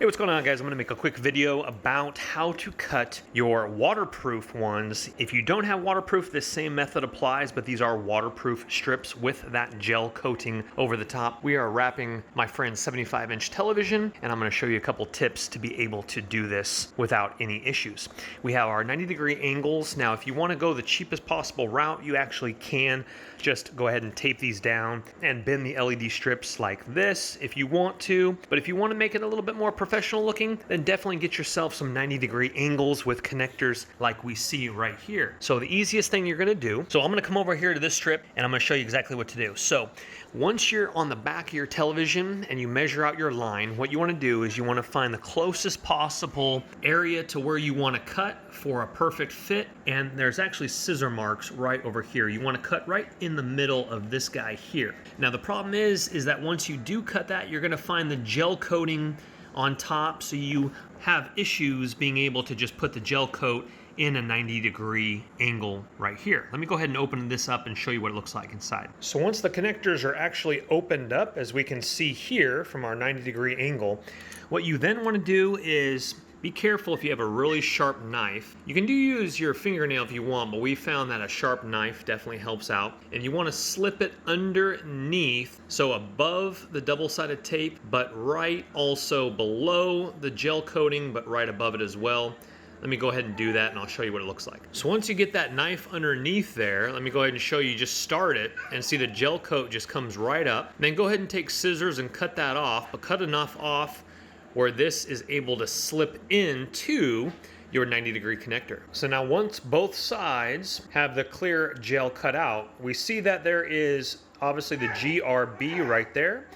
Hey, what's going on, guys? I'm gonna make a quick video about how to cut your waterproof ones. If you don't have waterproof, this same method applies, but these are waterproof strips with that gel coating over the top. We are wrapping my friend's 75-inch television, and I'm gonna show you a couple tips to be able to do this without any issues. We have our 90-degree angles. Now, if you wanna go the cheapest possible route, you actually can just go ahead and tape these down and bend the LED strips like this if you want to. But if you wanna make it a little bit more professional looking, then definitely get yourself some 90-degree angles with connectors like we see right here. So the easiest thing you're gonna do, so I'm gonna come over here to this strip and I'm gonna show you exactly what to do. So once you're on the back of your television and you measure out your line, what you wanna do is you wanna find the closest possible area to where you wanna cut for a perfect fit. And there's actually scissor marks right over here. You wanna cut right in the middle of this guy here. Now the problem is that once you do cut that, you're gonna find the gel coating on top, so you have issues being able to just put the gel coat in a 90-degree angle right here. Let me go ahead and open this up and show you what it looks like inside. So once the connectors are actually opened up, as we can see here from our 90-degree angle, what you then want to do is be careful if you have a really sharp knife. You can use your fingernail if you want, but we found that a sharp knife definitely helps out. And you want to slip it underneath, so above the double-sided tape, but right also below the gel coating, but right above it as well. Let me go ahead and do that and I'll show you what it looks like. So once you get that knife underneath there, let me go ahead and show you, just start it and see the gel coat just comes right up. Then go ahead and take scissors and cut that off, but cut enough off where this is able to slip into your 90-degree connector. So now once both sides have the clear gel cut out, we see that there is obviously the GRB right there.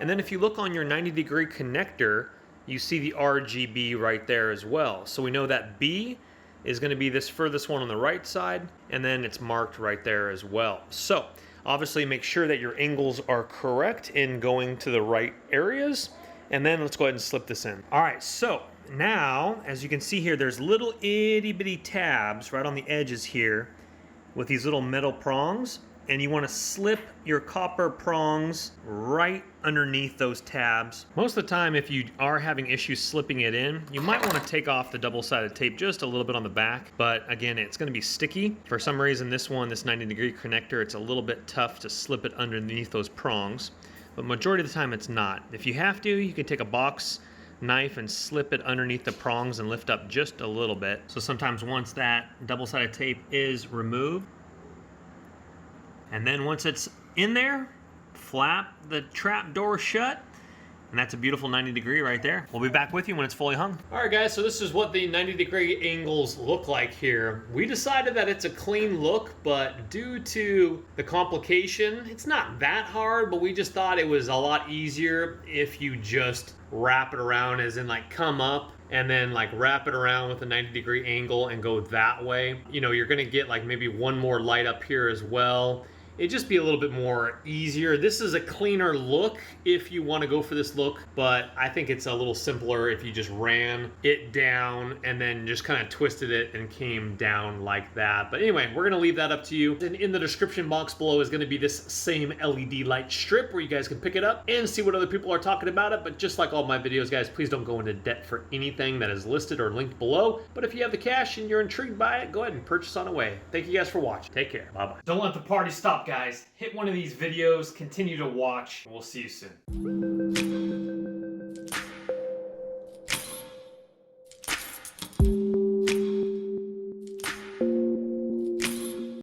And then if you look on your 90-degree connector, you see the RGB right there as well. So we know that B is gonna be this furthest one on the right side, and then it's marked right there as well. So obviously make sure that your angles are correct in going to the right areas. And then let's go ahead and slip this in. All right, so now, as you can see here, there's little itty bitty tabs right on the edges here with these little metal prongs, and you wanna slip your copper prongs right underneath those tabs. Most of the time, if you are having issues slipping it in, you might wanna take off the double-sided tape just a little bit on the back, but again, it's gonna be sticky. For some reason, this 90-degree connector, it's a little bit tough to slip it underneath those prongs. But majority of the time it's not. If you have to, you can take a box knife and slip it underneath the prongs and lift up just a little bit. So sometimes once that double-sided tape is removed, and then once it's in there, flap the trap door shut, and that's a beautiful 90-degree right there. We'll be back with you when it's fully hung. All right, guys, so this is what the 90-degree angles look like here. We decided that it's a clean look, but due to the complication, it's not that hard, but we just thought it was a lot easier if you just wrap it around, as in like come up and then like wrap it around with a 90-degree angle and go that way. You know, you're gonna get like maybe one more light up here as well. It'd just be a little bit more easier. This is a cleaner look if you want to go for this look, but I think it's a little simpler if you just ran it down and then just kind of twisted it and came down like that. But anyway, we're gonna leave that up to you. And in the description box below is gonna be this same LED light strip where you guys can pick it up and see what other people are talking about it. But just like all my videos, guys, please don't go into debt for anything that is listed or linked below. But if you have the cash and you're intrigued by it, go ahead and purchase on the way. Thank you guys for watching. Take care. Bye-bye. Don't let the party stop, guys. Hit one of these videos, continue to watch, and we'll see you soon.